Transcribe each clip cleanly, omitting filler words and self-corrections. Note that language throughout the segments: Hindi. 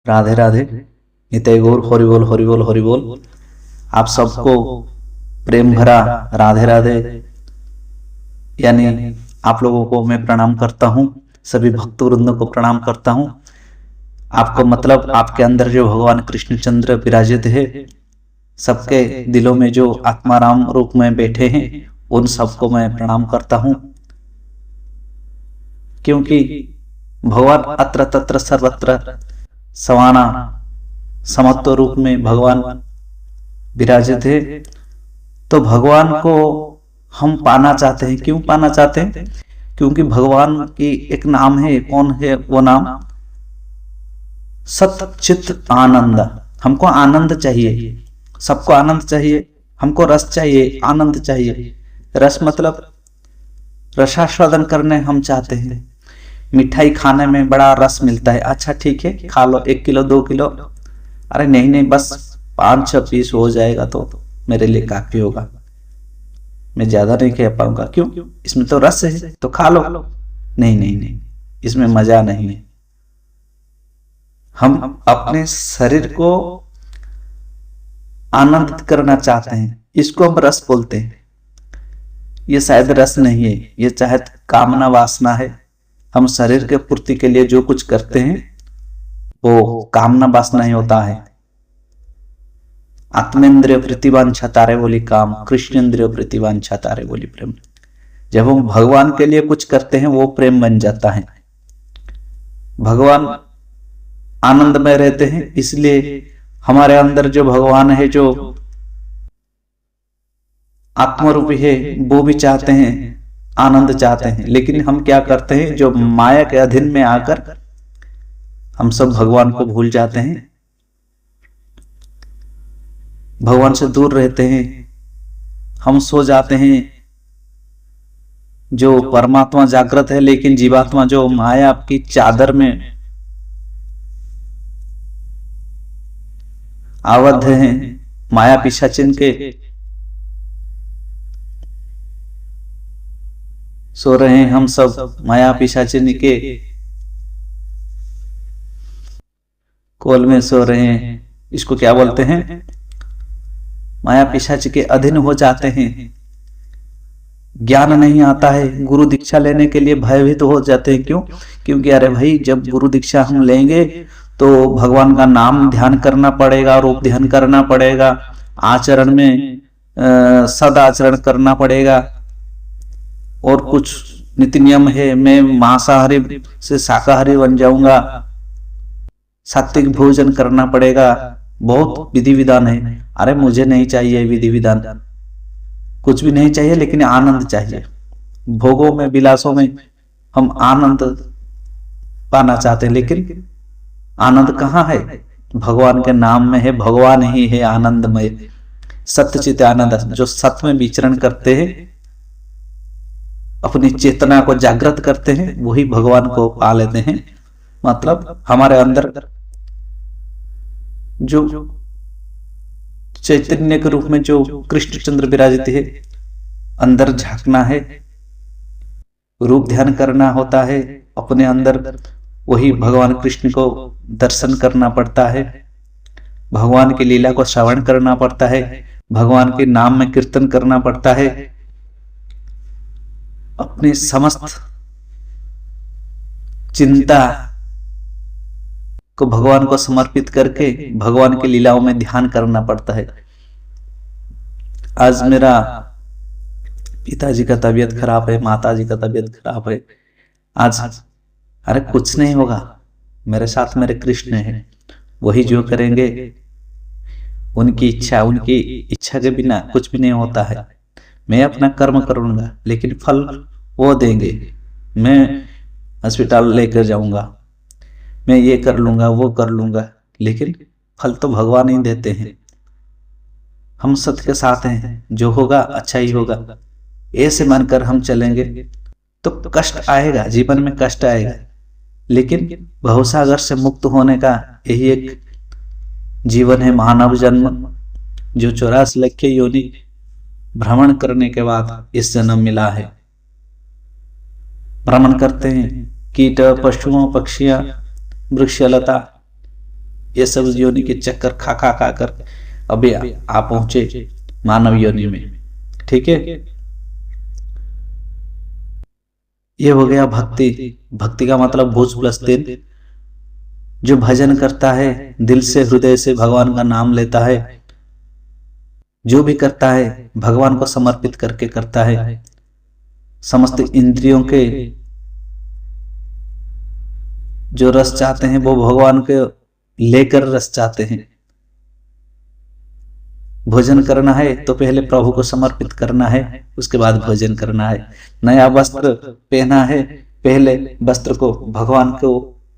राधे राधे। नित्य गौर हरि बोल हरि बोल हरि बोल। आप सबको प्रेम भरा राधे राधे। यानी आप लोगों को मैं प्रणाम करता हूँ, सभी भक्त वृंद को प्रणाम करता हूँ। आपको मतलब आपके अंदर जो भगवान कृष्णचंद्र विराजित है, सबके दिलों में जो आत्माराम रूप में बैठे हैं, उन सबको मैं प्रणाम करता हूँ। क्योंकि भगवान अत्र तत्र सर्वत्र समाना समत्व रूप में भगवान विराजित है। तो भगवान को हम पाना चाहते हैं। क्यों पाना चाहते हैं? क्योंकि भगवान की एक नाम है। कौन है वो नाम? सच्चित आनंद। हमको आनंद चाहिए, सबको आनंद चाहिए। हमको रस चाहिए, आनंद चाहिए। रस मतलब रसास्वादन करने हम चाहते हैं। मिठाई खाने में बड़ा रस मिलता है। अच्छा ठीक है, खा लो 1 किलो 2 किलो। अरे नहीं नहीं, बस 5-6 पीस हो जाएगा तो मेरे लिए काफी होगा, मैं ज्यादा नहीं खा पाऊंगा। क्यों? इसमें तो रस है, तो खा लो। नहीं नहीं नहीं, इसमें मजा नहीं है। हम अपने शरीर को आनंदित करना चाहते हैं, इसको हम रस बोलते हैं। ये शायद रस नहीं है, ये चाहे कामना वासना है। हम शरीर के पूर्ति के लिए जो कुछ करते हैं वो कामना वासना ही होता है। आत्मेंद्रिय प्रतिवांछा तारे बोली काम, कृष्णेंद्रिय प्रतिवांछा तारे बोली प्रेम। जब हम भगवान के लिए कुछ करते हैं वो प्रेम बन जाता है। भगवान आनंद में रहते हैं, इसलिए हमारे अंदर जो भगवान है, जो आत्मरूपी है, वो भी चाहते हैं, आनंद चाहते हैं। लेकिन हम क्या करते हैं? जो माया के अधीन में आकर हम सब भगवान को भूल जाते हैं, भगवान से दूर रहते हैं। हम सो जाते हैं। जो परमात्मा जागृत है, लेकिन जीवात्मा जो माया की चादर में आबद्ध हैं, माया पिशाचिन के सो रहे हैं। हम सब माया पिशाचिन के कोल में सो रहे हैं। इसको क्या बोलते हैं? माया पिशाच के अधीन हो जाते हैं। ज्ञान नहीं आता है, गुरु दीक्षा लेने के लिए भयभीत हो जाते हैं। क्यों? क्योंकि अरे भाई, जब गुरु दीक्षा हम लेंगे तो भगवान का नाम ध्यान करना पड़ेगा, रूप ध्यान करना पड़ेगा, आचरण में सदाचरण करना पड़ेगा, और कुछ नीति नियम है। मैं मांसाहारी से शाकाहारी बन जाऊंगा, सात्विक भोजन करना पड़ेगा, बहुत विधि विधान है। अरे मुझे नहीं चाहिए विधि विधान, कुछ भी नहीं चाहिए, लेकिन आनंद चाहिए। भोगों में, विलासों में हम आनंद पाना चाहते हैं, लेकिन आनंद कहाँ है? भगवान के नाम में है। भगवान ही है आनंदमय, सत्यचित आनंद। जो सत्य में विचरण करते हैं, अपनी चेतना को जागृत करते हैं, वही भगवान को पा लेते हैं। मतलब हमारे अंदर जो चैतन्य के रूप में जो कृष्णचंद्र विराजित है, अंदर झांकना है, रूप ध्यान करना होता है अपने अंदर। वही भगवान कृष्ण को दर्शन करना पड़ता है, भगवान की लीला को श्रवण करना पड़ता है, भगवान के नाम में कीर्तन करना पड़ता है। अपनी समस्त चिंता को भगवान को समर्पित करके भगवान की लीलाओं में ध्यान करना पड़ता है। आज मेरा पिताजी का तबीयत खराब है, माताजी का तबीयत खराब है। आज अरे कुछ नहीं होगा, मेरे साथ मेरे कृष्ण है, वही जो करेंगे। उनकी इच्छा के बिना कुछ भी नहीं होता है। मैं अपना कर्म करूंगा, लेकिन फल वो देंगे। मैं हॉस्पिटल लेकर जाऊंगा, मैं ये कर लूंगा, वो कर लूंगा, लेकिन फल तो भगवान ही देते हैं। हम सत्य के साथ हैं, जो होगा अच्छा ही होगा, ऐसे मानकर हम चलेंगे तो कष्ट आएगा, जीवन में कष्ट आएगा, लेकिन भवसागर से मुक्त होने का यही एक जीवन है, मानव जन्म, जो 84 लाख योनि भ्रमण करने के बाद इस जन्म मिला है। भ्रमण करते हैं कीट, पशुओं, पक्षियां, वृक्षलता, ये सब योनि के चक्कर खा खा खा कर अभी आप पहुंचे मानव योनि में। ठीक है, ये हो गया भक्ति। भक्ति का मतलब भूज प्लस दिन। जो भजन करता है दिल से हृदय से भगवान का नाम लेता है, जो भी करता है भगवान को समर्पित करके करता है, समस्त इंद्रियों के जो रस चाहते हैं वो भगवान के लेकर रस चाहते हैं। भोजन करना है तो पहले प्रभु को समर्पित करना है, उसके बाद भोजन करना है। नया वस्त्र पहना है, पहले वस्त्र को भगवान को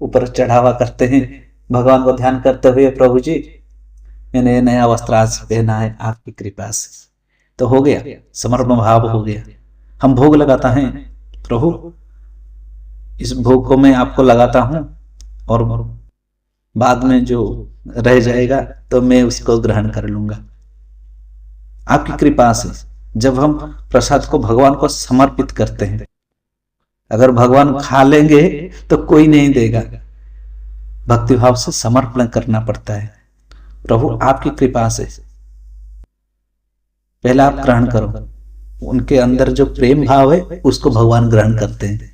ऊपर चढ़ावा करते हैं, भगवान को ध्यान करते हुए प्रभु जी मैंने नया वस्त्र आज पहना है आपकी कृपा से, तो हो गया, समर्पण भाव हो गया। हम भोग लगाता है, प्रभु इस भोग को मैं आपको लगाता हूं और बाद में जो रह जाएगा तो मैं उसको ग्रहण कर लूंगा आपकी कृपा से। जब हम प्रसाद को भगवान को समर्पित करते हैं, अगर भगवान खा लेंगे तो कोई नहीं देगा, भक्ति भाव से समर्पण करना पड़ता है। प्रभु आपकी कृपा से पहले आप ग्रहण करो, उनके अंदर जो प्रेम भाव है उसको भगवान ग्रहण करते हैं,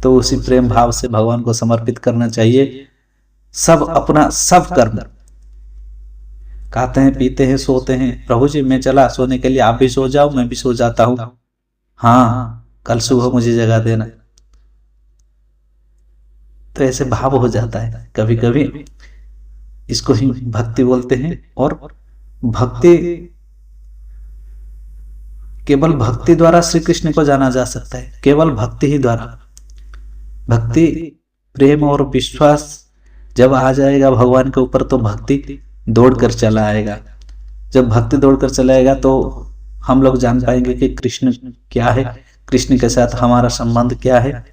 तो उसी प्रेम भाव से भगवान को समर्पित करना चाहिए। सब अपना सब कर्म, खाते हैं पीते हैं सोते हैं, प्रभु जी मैं चला सोने के लिए, आप भी सो जाओ मैं भी सो जाता हूं, हाँ कल सुबह मुझे जगा देना, तो ऐसे भाव हो जाता है। कभी कभी इसको ही भक्ति बोलते हैं। और भक्ति केवल भक्ति द्वारा श्री कृष्ण को जाना जा सकता है, केवल भक्ति ही द्वारा। भक्ति प्रेम और विश्वास जब आ जाएगा भगवान के ऊपर तो भक्ति दौड़कर चला आएगा। जब भक्ति दौड़कर चला आएगा तो हम लोग जान पाएंगे कि कृष्ण क्या है, कृष्ण के साथ हमारा संबंध क्या है।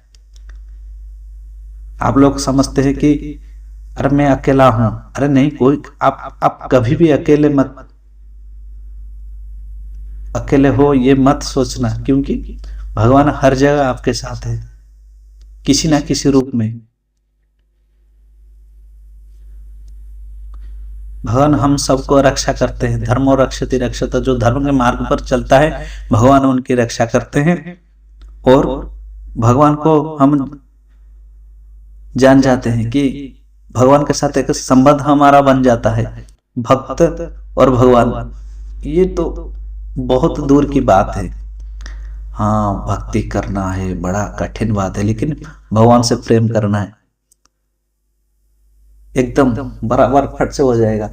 आप लोग समझते हैं कि अरे मैं अकेला हूं, अरे नहीं, कोई आप कभी भी अकेले हो ये मत सोचना, क्योंकि भगवान हर जगह आपके साथ है किसी ना किसी रूप में। भगवान हम सबको रक्षा करते हैं, धर्मो रक्षति रक्षत, जो धर्म के मार्ग पर चलता है भगवान उनकी रक्षा करते हैं। और भगवान को हम जान जाते हैं कि भगवान के साथ एक संबंध हमारा बन जाता है, भक्त और भगवान, ये तो बहुत दूर की बात है। हाँ भक्ति करना है बड़ा कठिन बात है, लेकिन भगवान से प्रेम करना है एकदम बराबर फट से हो जाएगा,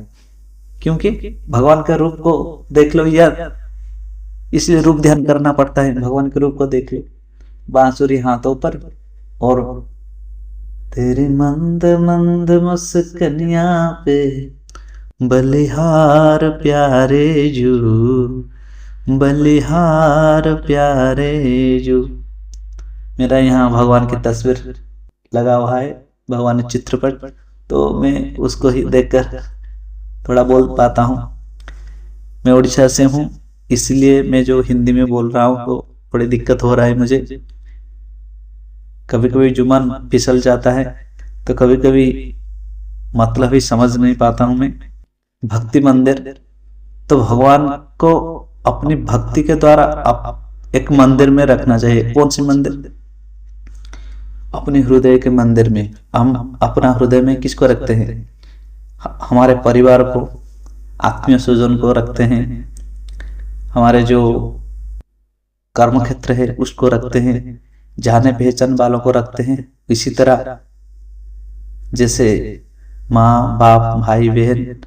क्योंकि भगवान के रूप को देख लो यार, इसलिए रूप ध्यान करना पड़ता है। भगवान के रूप को देख लो, बांसुरी हाथों पर और तेरी मंद मंद मुस्कनिया पे बलिहार प्यारे जू, बलिहार प्यारे जू। मेरा यहाँ भगवान की तस्वीर लगा हुआ है, भगवान चित्रपट, तो मैं उसको ही देखकर थोड़ा बोल पाता हूँ। मैं उड़ीसा से हूँ, इसलिए मैं जो हिंदी में बोल रहा हूँ तो थोड़ी दिक्कत हो रहा है मुझे। कभी कभी जुबान फिसल जाता है, तो कभी कभी मतलब ही समझ नहीं पाता हूं मैं। भक्ति मंदिर तो भगवान को अपनी भक्ति के द्वारा एक मंदिर में रखना चाहिए। कौन सी मंदिर? अपने हृदय के मंदिर में। हम अपना हृदय में किसको रखते हैं? हमारे परिवार को, आत्मीय स्वजन को रखते हैं, हमारे जो कर्म क्षेत्र है उसको रखते हैं, जाने पहचान वालों को रखते हैं। इसी तरह जैसे माँ बाप भाई बहन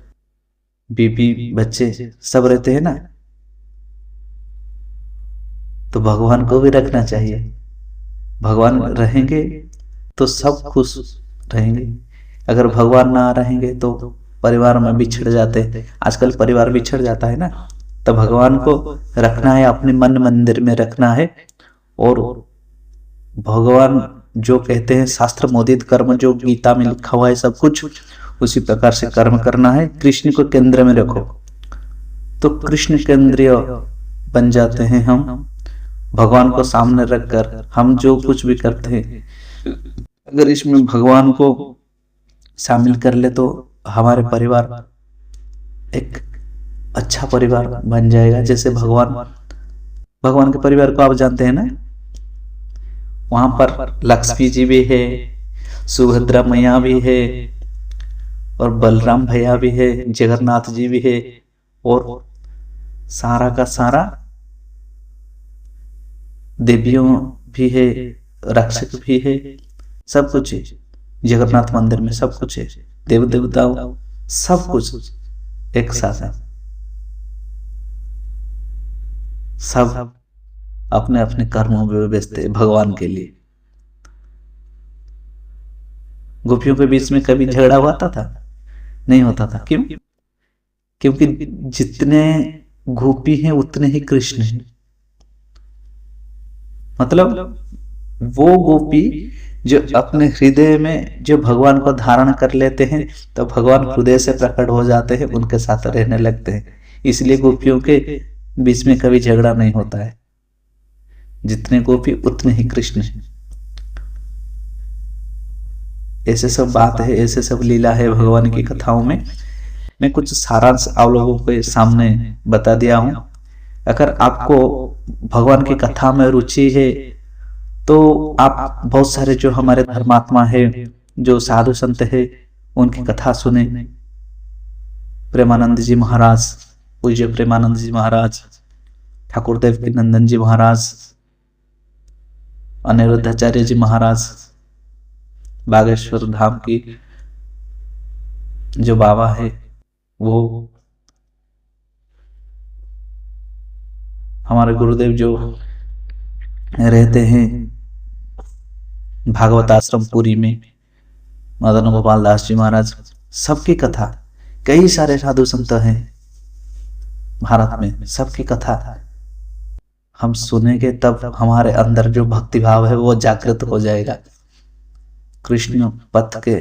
बीबी बच्चे सब रहते हैं ना, तो भगवान को भी रखना चाहिए। भगवान रहेंगे तो सब खुश रहेंगे, अगर भगवान ना रहेंगे तो परिवार में बिछड़ जाते हैं। आजकल परिवार बिछड़ जाता है ना, तो भगवान को रखना है, अपने मन मंदिर में रखना है। और भगवान जो कहते हैं शास्त्र मोदित कर्म, जो गीता में लिखा हुआ है सब कुछ उसी प्रकार से कर्म करना है। कृष्ण को केंद्र में रखो तो कृष्ण केंद्रीय बन जाते हैं हम। भगवान को सामने रखकर हम जो कुछ भी करते हैं, अगर इसमें भगवान को शामिल कर ले तो हमारे परिवार एक अच्छा परिवार बन जाएगा। जैसे भगवान के परिवार को आप जानते हैं ना, वहां पर लक्ष्मी जी भी है, सुभद्रा मैया भी है, और बलराम भैया भी है, जगन्नाथ जी भी है, और सारा का सारा देवियों भी है, रक्षक भी है, सब कुछ है। जगन्नाथ मंदिर में सब कुछ है, देव देवताओं सब कुछ एक साथ है। सब अपने अपने कर्मों में व्यस्त है भगवान के लिए। गोपियों के बीच में कभी झगड़ा होता था? नहीं होता था। क्यों? क्योंकि जितने गोपी हैं उतने ही कृष्ण हैं। मतलब वो गोपी जो अपने हृदय में जो भगवान को धारण कर लेते हैं, तो भगवान हृदय से प्रकट हो जाते हैं, उनके साथ रहने लगते हैं। इसलिए गोपियों के बीच में कभी झगड़ा नहीं होता है। जितने गोपी उतने ही कृष्ण हैं। ऐसे सब बात है, ऐसे सब लीला है भगवान की कथाओं में। मैं कुछ सारांश आप लोगों के सामने बता दिया हूं। अगर आपको भगवान की कथा में रुचि है तो आप बहुत सारे जो हमारे धर्मात्मा है, जो साधु संत है, उनकी कथा सुने। प्रेमानंद जी महाराज, पूज्य प्रेमानंद जी महाराज, ठाकुर देव की नंदन जी महाराज, अनिरुद्धाचार्य जी महाराज, बागेश्वर धाम की जो बाबा है वो, हमारे गुरुदेव जो रहते हैं भागवत आश्रम पुरी में, मदन गोपाल दास जी महाराज, सबकी कथा, कई सारे साधु संत हैं भारत में, सबकी कथा हम सुनेंगे तब हमारे अंदर जो भक्ति भाव है वो जागृत हो जाएगा। कृष्ण पथ के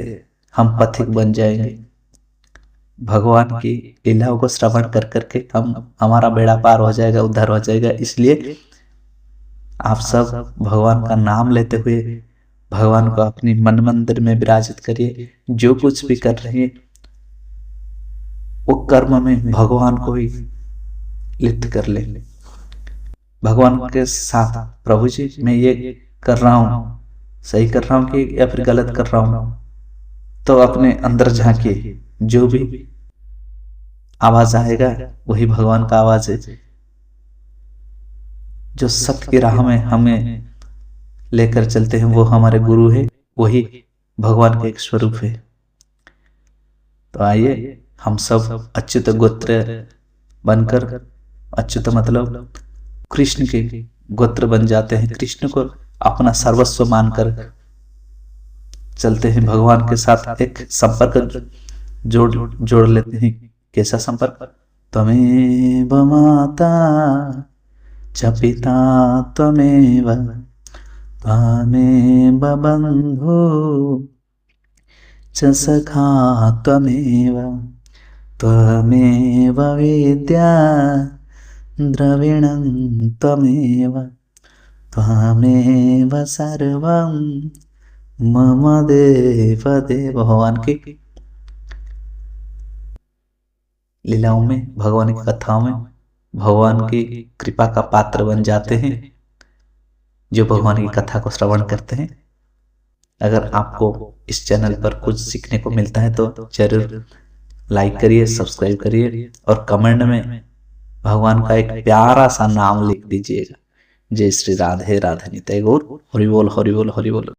हम पथिक बन जाएंगे। भगवान की लीलाओं को श्रवण कर करके हमारा बेड़ा पार हो जाएगा, उद्धार हो जाएगा। इसलिए आप सब भगवान का नाम लेते हुए भगवान को अपनी मन मंदिर में विराजित करिए। जो कुछ भी कर रहे हैं वो कर्म में भगवान को ही लिप्त कर ले। भगवान के साथ, प्रभु जी मैं ये कर रहा हूं, सही कर रहा हूं कि या फिर गलत कर रहा हूं, तो अपने अंदर झांकिए। जो भी आवाज आएगा वही भगवान का आवाज है। जो सत्य की राह में हमें लेकर चलते हैं वो हमारे गुरु है, वही भगवान का एक स्वरूप है। तो आइए हम सब अच्युत गोत्र बनकर, अच्युत मतलब कृष्ण के गोत्र बन जाते हैं, कृष्ण को अपना सर्वस्व मानकर चलते हैं। भगवान के साथ एक संपर्क जोड़ लेते हैं। कैसा संपर्क? त्वमेव माता च पिता त्वमेव, त्वमेव बन्धु च सखा त्वमेव, त्वमेव विद्या द्रविणं त्वमेव, त्वमेव सर्वं मम देव देव। भगवान की लीलाओं में, भगवान की कथाओं में भगवान की कृपा का पात्र बन जाते हैं जो भगवान की कथा को श्रवण करते हैं। अगर आपको इस चैनल पर कुछ सीखने को मिलता है तो जरूर लाइक करिए, सब्सक्राइब करिए, और कमेंट में भगवान का एक प्यारा सा नाम लिख दीजिएगा। जय श्री राधे राधे निताई गौर। हरि बोल हरि बोल हरि बोल।